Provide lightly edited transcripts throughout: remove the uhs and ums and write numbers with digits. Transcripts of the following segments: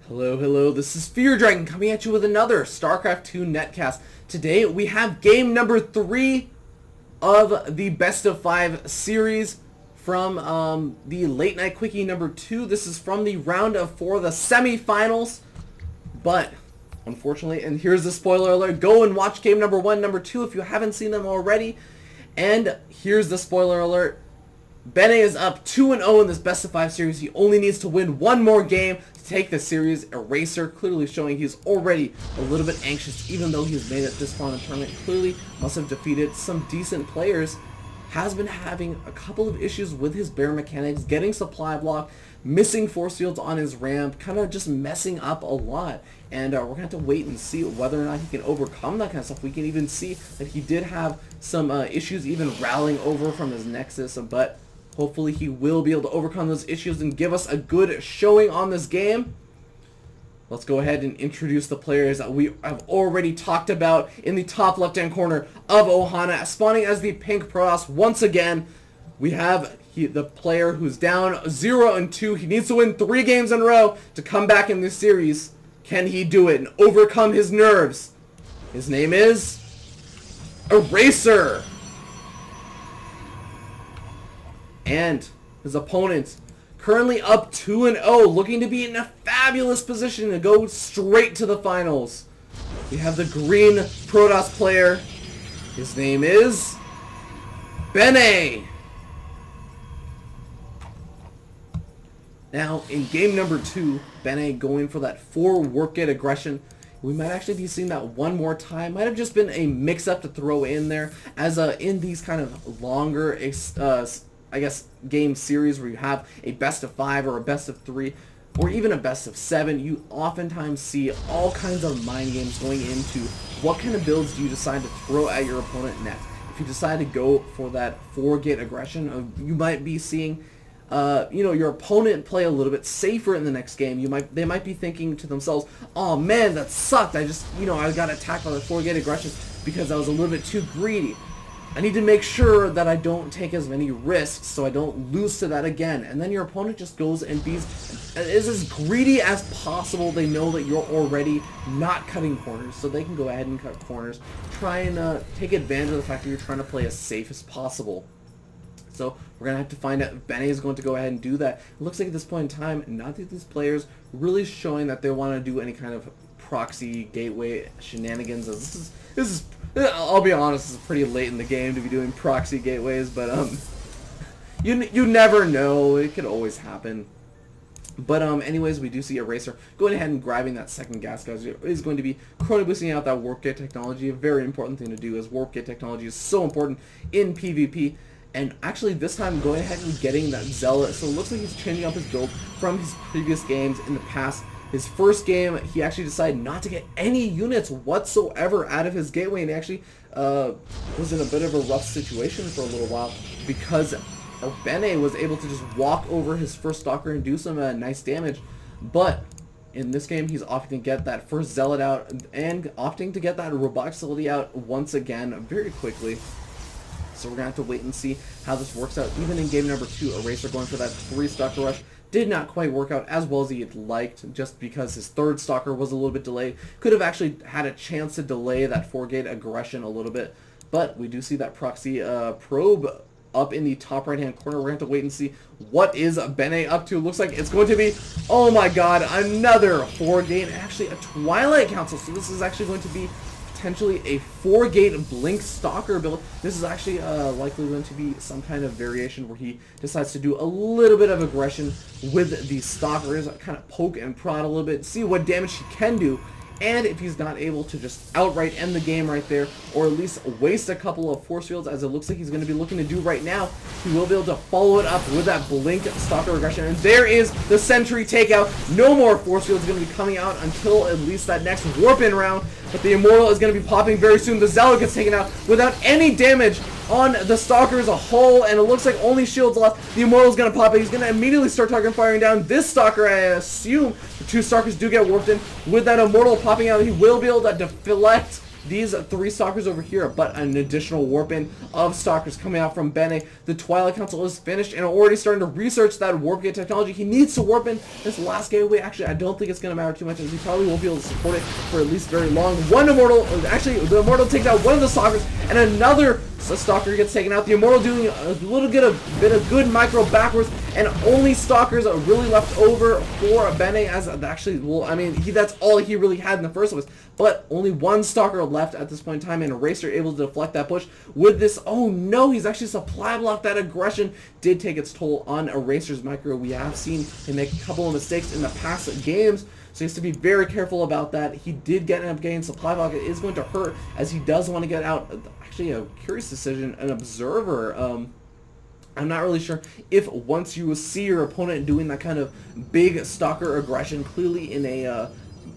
Hello, hello, this is Fear Dragon coming at you with another StarCraft 2 netcast. Today we have game number 3 of the Best of 5 series from the Late Night Quickie number 2. This is from the round of 4, the semifinals. But, unfortunately, and here's the spoiler alert, go and watch game number 1, number 2 if you haven't seen them already. And here's the spoiler alert. Bennay is up 2-0 in this Best of 5 series. He only needs to win one more game to take the series. Eraser clearly showing he's already a little bit anxious, even though he's made it this far in the tournament. Clearly must have defeated some decent players. Has been having a couple of issues with his bear mechanics, getting supply block, missing force fields on his ramp, kind of just messing up a lot. And we're going to have to wait and see whether or not he can overcome that kind of stuff. We can even see that he did have some issues even rallying over from his Nexus, but hopefully he will be able to overcome those issues and give us a good showing on this game. Let's go ahead and introduce the players that we have already talked about in the top left-hand corner of Ohana. Spawning as the pink Protoss once again, we have the player who's down 0-2. He needs to win 3 games in a row to come back in this series. Can he do it and overcome his nerves? His name is Eraser. And his opponent, currently up 2-0, looking to be in a fabulous position to go straight to the finals. We have the green Protoss player. His name is Bennay. Now, in game number 2, Bennay going for that 4 work gate aggression. We might actually be seeing that one more time. Might have just been a mix-up to throw in there, as in these kind of longer I guess game series where you have a best of 5 or a best of 3 or even a best of 7, you oftentimes see all kinds of mind games going into what kind of builds do you decide to throw at your opponent next. If you decide to go for that 4-gate aggression, you might be seeing your opponent play a little bit safer in the next game. They might be thinking to themselves, oh man, that sucked, I got attacked by the 4-gate aggression because I was a little bit too greedy. I need to make sure that I don't take as many risks so I don't lose to that again. And then your opponent just goes and is as greedy as possible. They know that you're already not cutting corners, so they can go ahead and cut corners. Try and take advantage of the fact that you're trying to play as safe as possible. So we're going to have to find out if Bennay is going to go ahead and do that. It looks like at this point in time, not that these players really showing that they want to do any kind of proxy gateway shenanigans. This is I'll be honest, this is pretty late in the game to be doing proxy gateways, but you never know. It could always happen. But anyways, we do see Eraser going ahead and grabbing that second gas gauge. He's going to be chrono boosting out that warp gate technology. A very important thing to do, as warp gate technology is so important in PvP. And actually this time going ahead and getting that Zealot. So it looks like he's changing up his build from his previous games in the past. His first game, he actually decided not to get any units whatsoever out of his gateway, and he actually was in a bit of a rough situation for a little while because Bennay was able to just walk over his first Stalker and do some nice damage. But in this game, he's opting to get that first Zealot out and opting to get that Robotic Facility out once again very quickly. So we're going to have to wait and see how this works out. Even in game number 2, Eraser going for that 3 Stalker rush did not quite work out as well as he had liked, just because his 3rd Stalker was a little bit delayed. Could have actually had a chance to delay that 4-gate aggression a little bit. But we do see that proxy probe up in the top right-hand corner. We're going to have to wait and see what is Bennay up to. Looks like it's going to be, oh my god, another 4-gate, actually a Twilight Council. So this is actually going to be potentially a 4-gate Blink Stalker build. This is actually likely going to be some kind of variation where he decides to do a little bit of aggression with the Stalkers, kind of poke and prod a little bit, see what damage he can do, and if he's not able to just outright end the game right there, or at least waste a couple of force fields, as it looks like he's going to be looking to do right now, he will be able to follow it up with that Blink Stalker aggression. And there is the Sentry takeout. No more force fields going to be coming out until at least that next Warp-In round, but the Immortal is going to be popping very soon. The Zealot gets taken out without any damage on the Stalker as a whole, and it looks like only shields left. The Immortal is going to pop it. He's going to immediately start target firing down this Stalker. I assume the 2 Stalkers do get warped in. With that Immortal popping out, he will be able to deflect these 3 stalkers over here, but an additional warp in of stalkers coming out from Bennay. The Twilight Council is finished and already starting to research that warp gate technology. He needs to warp in this last gateway. Actually, I don't think it's going to matter too much, as he probably won't be able to support it for at least very long. One Immortal, actually, the Immortal takes out one of the stalkers, and another stalker gets taken out. The Immortal doing a little bit of good micro backwards, and only stalkers are really left over for Bennay, as actually, well, I mean, that's all he really had in the first place. But only one stalker left at this point in time, and Eraser able to deflect that push with this. Oh no, he's actually supply blocked. That aggression did take its toll on Eraser's micro. We have seen him make a couple of mistakes in the past games, so he has to be very careful about that. He did end up getting supply block. It is going to hurt, as he does want to get out. Actually, a curious decision, an observer. I'm not really sure if once you see your opponent doing that kind of big stalker aggression, clearly in a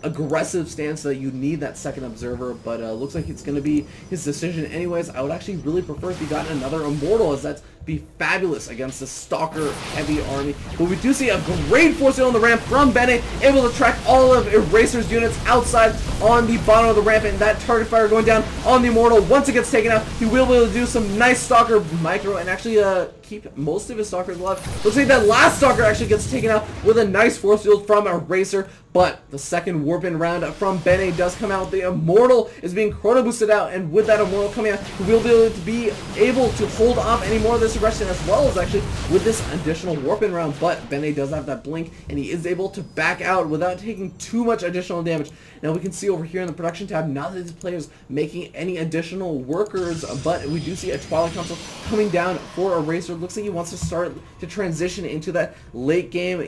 aggressive stance, that you need that second observer, but looks like it's going to be his decision anyways. I would actually really prefer if he got another Immortal, as that's be fabulous against the stalker heavy army. But we do see a great force field on the ramp from Bennay, able to track all of Eraser's units outside on the bottom of the ramp, and that target fire going down on the Immortal. Once it gets taken out, he will be able to do some nice stalker micro and actually keep most of his stalkers alive. Looks like that last stalker actually gets taken out with a nice force field from Eraser, but the second warp-in round from Bennay does come out. The Immortal is being chrono boosted out, and with that Immortal coming out, he will be able to hold off any more of this aggression, as well as actually with this additional warp-in round. But Bennay does have that blink, and he is able to back out without taking too much additional damage. Now we can see over here in the production tab, not that these players making any additional workers, but we do see a Twilight Council coming down for Eraser. Looks like he wants to start to transition into that late game,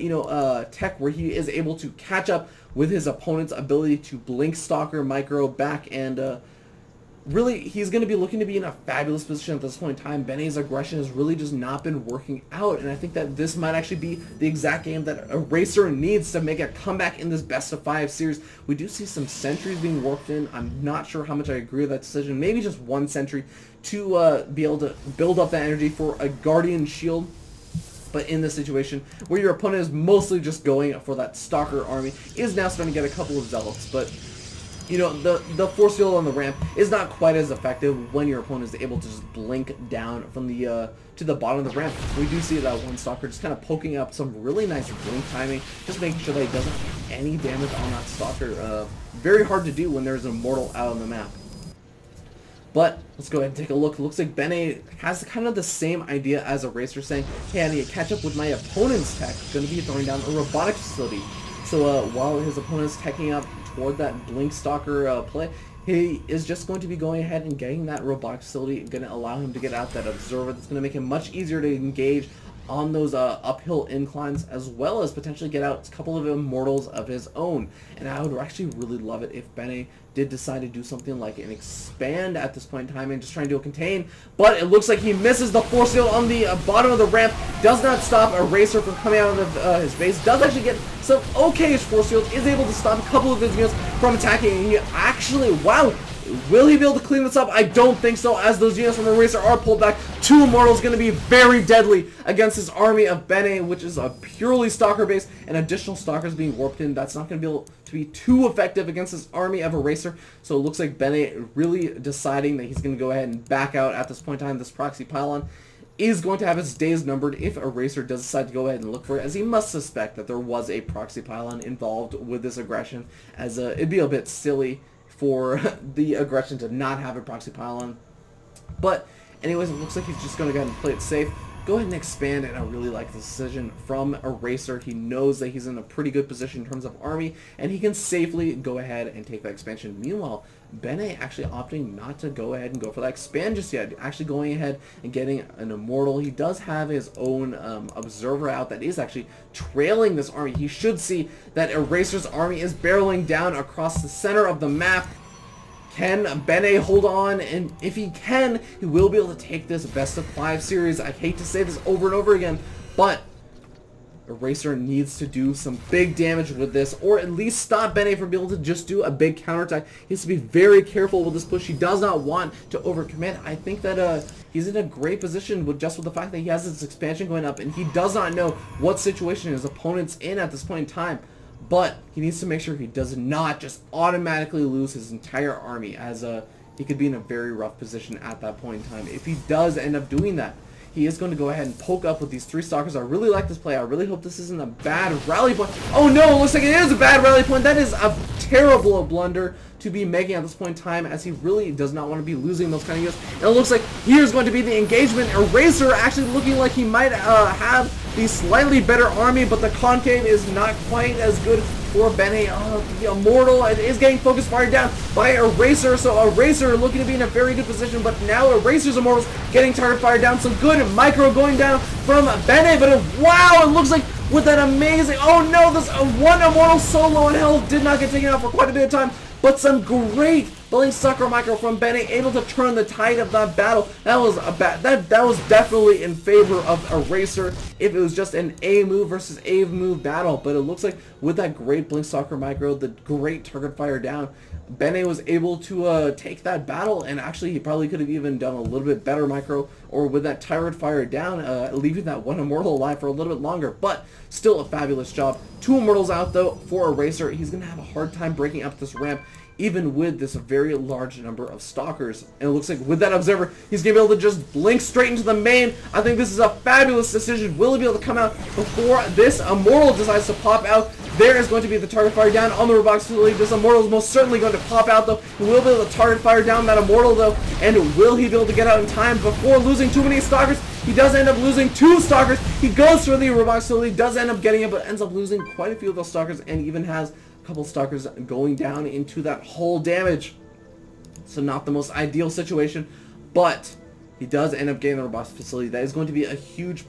tech where he is able to catch up with his opponent's ability to blink stalker micro back, and really he's going to be looking to be in a fabulous position at this point in time. Bennay's aggression has really just not been working out, and I think that this might actually be the exact game that Eraser needs to make a comeback in this best of 5 series. We do see some sentries being warped in. I'm not sure how much I agree with that decision. Maybe just one sentry to be able to build up that energy for a Guardian Shield. But in this situation where your opponent is mostly just going for that stalker army, is now starting to get a couple of zealots. But the force field on the ramp is not quite as effective when your opponent is able to just blink down from the to the bottom of the ramp. We do see that one stalker just kind of poking up some really nice blink timing, just making sure that he doesn't take any damage on that stalker. Very hard to do when there's an Immortal out on the map. But let's go ahead and take a look. It looks like Bennay has kind of the same idea as Eraser, saying, hey, I need to catch up with my opponent's tech. Going to be throwing down a robotics facility. So while his opponent's teching up toward that blink stalker play, he is just going to be going ahead and getting that robotics facility, going to allow him to get out that observer. That's going to make it much easier to engage on those uphill inclines, as well as potentially get out a couple of Immortals of his own. And I would actually really love it if Bennay did decide to do something like an expand at this point in time and just try and do a contain, but it looks like he misses the force field on the bottom of the ramp. Does not stop Eraser from coming out of his base. Does actually get some okay force field, is able to stop a couple of his units from attacking, and he actually, wow, will he be able to clean this up? I don't think so, as those units from Eraser are pulled back. 2 Immortals going to be very deadly against this army of Bennay, which is a purely stalker base, and additional stalkers being warped in. That's not going to be able to be too effective against this army of Eraser. So it looks like Bennay really deciding that he's going to go ahead and back out at this point in time. This proxy pylon is going to have its days numbered if Eraser does decide to go ahead and look for it, as he must suspect that there was a proxy pylon involved with this aggression, as it'd be a bit silly for the aggression to not have a proxy pylon. But anyways, it looks like he's just going to go ahead and play it safe. Go ahead and expand, and I really like the decision from Eraser. He knows that he's in a pretty good position in terms of army, and he can safely go ahead and take that expansion. Meanwhile, Bennay actually opting not to go ahead and go for that expand just yet, actually going ahead and getting an Immortal. He does have his own observer out that is actually trailing this army. He should see that Eraser's army is barreling down across the center of the map. Can Bennay hold on? And if he can, he will be able to take this best of 5 series. I hate to say this over and over again, but Eraser needs to do some big damage with this, or at least stop Bennay from being able to just do a big counterattack. He has to be very careful with this push. He does not want to overcommit. I think that he's in a great position with the fact that he has this expansion going up, and he does not know what situation his opponent's in at this point in time. But he needs to make sure he does not just automatically lose his entire army, as he could be in a very rough position at that point in time. If he does end up doing that, he is going to go ahead and poke up with these 3 stalkers. I really like this play. I really hope this isn't a bad rally point. Oh no, it looks like it is a bad rally point. That is a terrible blunder to be making at this point in time, as he really does not want to be losing those kind of units. And it looks like here's going to be the engagement. Eraser actually looking like he might have the slightly better army, but the concave is not quite as good for Bennay. The Immortal is getting focus fired down by Eraser, so Eraser looking to be in a very good position, but now Eraser's Immortals getting target fired down. Some good micro going down from Bennay, but wow, it looks like with that amazing, oh no, this one Immortal solo in health did not get taken out for quite a bit of time, but some great Blink Sucker Micro from Bennay, able to turn the tide of that battle. That was a that was definitely in favor of Eraser if it was just an A move versus A move battle. But it looks like with that great Blink Sucker Micro, the great target fire down, Bennay was able to take that battle, and actually he probably could have even done a little bit better micro, or with that turret fire down, leaving that one Immortal alive for a little bit longer. But still a fabulous job. 2 Immortals out though for Eraser. He's going to have a hard time breaking up this ramp, even with this very large number of stalkers. And it looks like with that Observer, he's going to be able to just blink straight into the main. I think this is a fabulous decision. Will he be able to come out before this Immortal decides to pop out? There is going to be the target fire down on the Robox facility. This Immortal is most certainly going to pop out though. He will be able to target fire down that Immortal though. And will he be able to get out in time before losing too many stalkers? He does end up losing 2 stalkers. He goes for the Robox facility, does end up getting it, but ends up losing quite a few of those stalkers, and even has a couple stalkers going down into that hull damage. So not the most ideal situation, but he does end up getting the Robotics facility. That is going to be a huge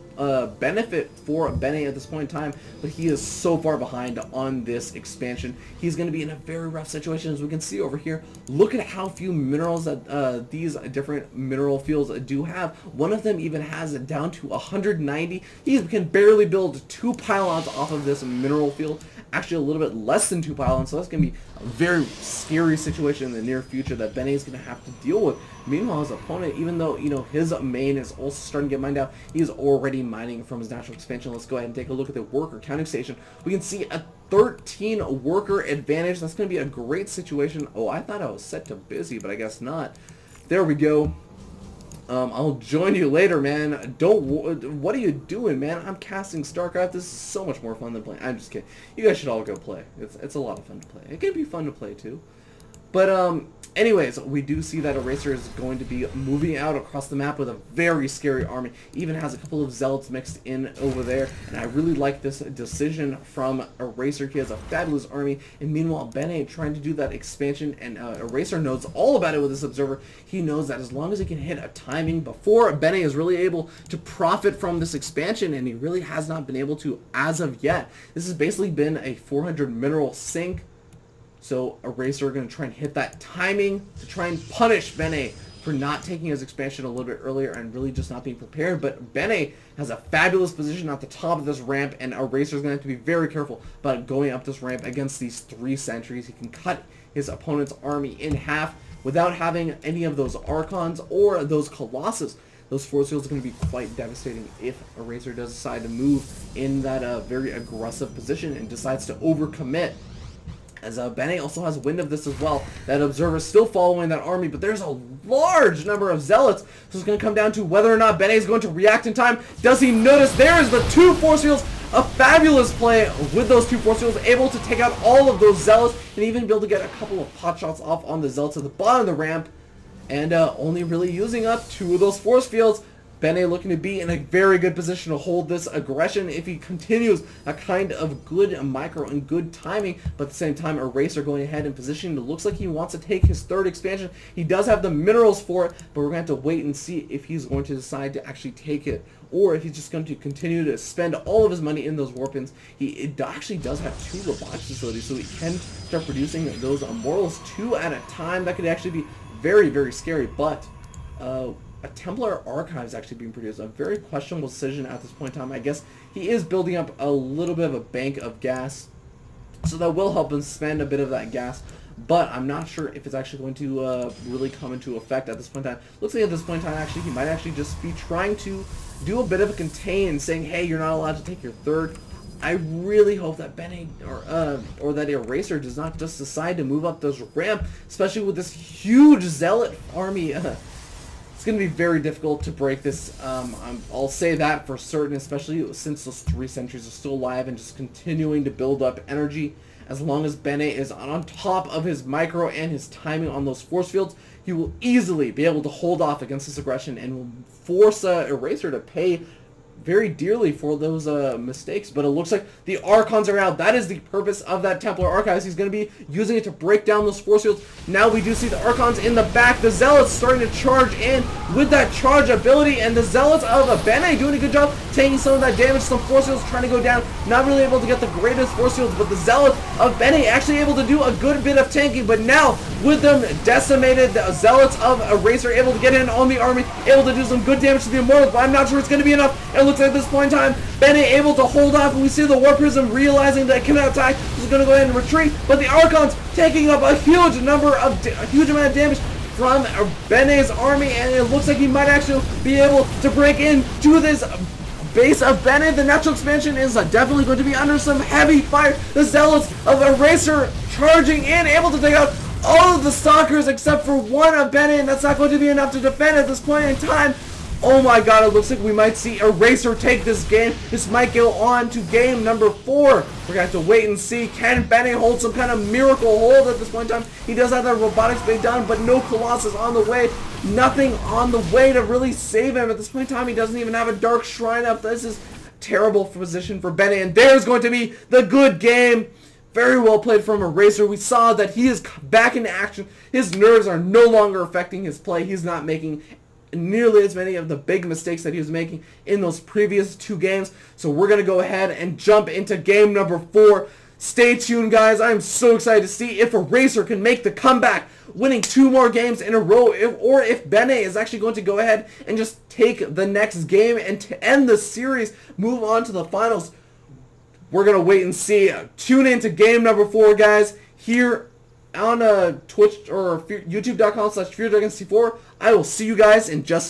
benefit for Bennay at this point in time, but he is so far behind on this expansion. He's going to be in a very rough situation, as we can see over here. Look at how few minerals that these different mineral fields do have. One of them even has it down to 190. He can barely build 2 pylons off of this mineral field. Actually, a little bit less than 2 pylons, so that's going to be a very scary situation in the near future that Bennay is going to have to deal with. Meanwhile, his opponent, even though, you know, his main is also starting to get mined out, he is already mining from his natural expansion. Let's go ahead and take a look at the worker counting station. We can see a 13 worker advantage. That's going to be a great situation. Oh, I thought I was set to busy, but I guess not. There we go. I'll join you later, man. What are you doing, man? I'm casting StarCraft. This is so much more fun than playing. I'm just kidding. You guys should all go play. It's a lot of fun to play. It can be fun to play too. But anyways, we do see that Eraser is going to be moving out across the map with a very scary army. Even has a couple of Zealots mixed in over there, and I really like this decision from Eraser. He has a fabulous army, and meanwhile Bennay trying to do that expansion, and Eraser knows all about it with this Observer. He knows that as long as he can hit a timing before Bennay is really able to profit from this expansion, and he really has not been able to as of yet. This has basically been a 400 mineral sink. So Eraser are going to try and hit that timing to try and punish Bennay for not taking his expansion a little bit earlier and really just not being prepared. But Bennay has a fabulous position at the top of this ramp, and Eraser is going to have to be very careful about going up this ramp against these 3 sentries. He can cut his opponent's army in half without having any of those Archons or those Colossus. Those force fields are going to be quite devastating if Eraser does decide to move in that very aggressive position and decides to overcommit. As Bennay also has wind of this as well. That Observer is still following that army, but there's a large number of Zealots. So it's going to come down to whether or not Bennay is going to react in time. Does he notice there is the 2 force fields? A fabulous play with those 2 force fields, able to take out all of those Zealots and even be able to get a couple of pot shots off on the Zealots at the bottom of the ramp. And only really using up 2 of those force fields. Bennay looking to be in a very good position to hold this aggression if he continues a kind of good micro and good timing, but at the same time Eraser going ahead and positioning. It looks like he wants to take his 3rd expansion. He does have the minerals for it, but we're going to have to wait and see if he's going to decide to actually take it, or if he's just going to continue to spend all of his money in those warpins. He actually does have 2 robotics facilities, so he can start producing those Immortals 2 at a time. That could actually be very, very scary, but a Templar Archive is actually being produced. A very questionable decision at this point in time. I guess he is building up a little bit of a bank of gas, so that will help him spend a bit of that gas. But I'm not sure if it's actually going to really come into effect at this point in time. Looks like at this point in time, actually, he might actually just be trying to do a bit of a contain, saying, hey, you're not allowed to take your 3rd I really hope that Bennay or that Eraser does not just decide to move up this ramp, especially with this huge Zealot army. It's going to be very difficult to break this. I'll say that for certain, especially since those 3 sentries are still alive and just continuing to build up energy. As long as Bennay is on top of his micro and his timing on those force fields, he will easily be able to hold off against this aggression and will force Eraser to pay very dearly for those mistakes. But it looks like the Archons are out. That is the purpose of that Templar Archives. He's going to be using it to break down those force fields. Now we do see the Archons in the back. The Zealots starting to charge in with that charge ability, and the Zealots of Bennay doing a good job taking some of that damage. Some force fields trying to go down. Not really able to get the greatest force fields, but the Zealots of Bennay actually able to do a good bit of tanking. But now with them decimated, the Zealots of Eraser able to get in on the army, able to do some good damage to the Immortals, but I'm not sure it's going to be enough. It looks like at this point in time, Bennay able to hold off, and we see the War Prism realizing that it cannot attack. He's going to go ahead and retreat, but the Archons taking up a huge amount of damage from Bennay's army, and it looks like he might actually be able to break into this base of Bennay. The natural expansion is definitely going to be under some heavy fire. The Zealots of Eraser charging in, able to take out all of the Stalkers except for one of Bennay, and that's not going to be enough to defend at this point in time. Oh my god, it looks like we might see Eraser take this game. This might go on to game number 4. We're going to have to wait and see. Can Bennay hold some kind of miracle hold at this point in time? He does have that robotics bay done, but no Colossus on the way. Nothing on the way to really save him. At this point in time, he doesn't even have a Dark Shrine up. This is terrible position for Bennay, and there's going to be the good game. Very well played from Eraser. We saw that he is back into action. His nerves are no longer affecting his play. He's not making nearly as many of the big mistakes that he was making in those previous 2 games. So we're going to go ahead and jump into game number 4. Stay tuned, guys. I'm so excited to see if Eraser can make the comeback, winning 2 more games in a row, or if Bennay is actually going to go ahead and just take the next game and to end the series, move on to the finals. We're going to wait and see. Tune in to game number 4, guys, here on Twitch or youtube.com/FearDragonC4. I will see you guys in just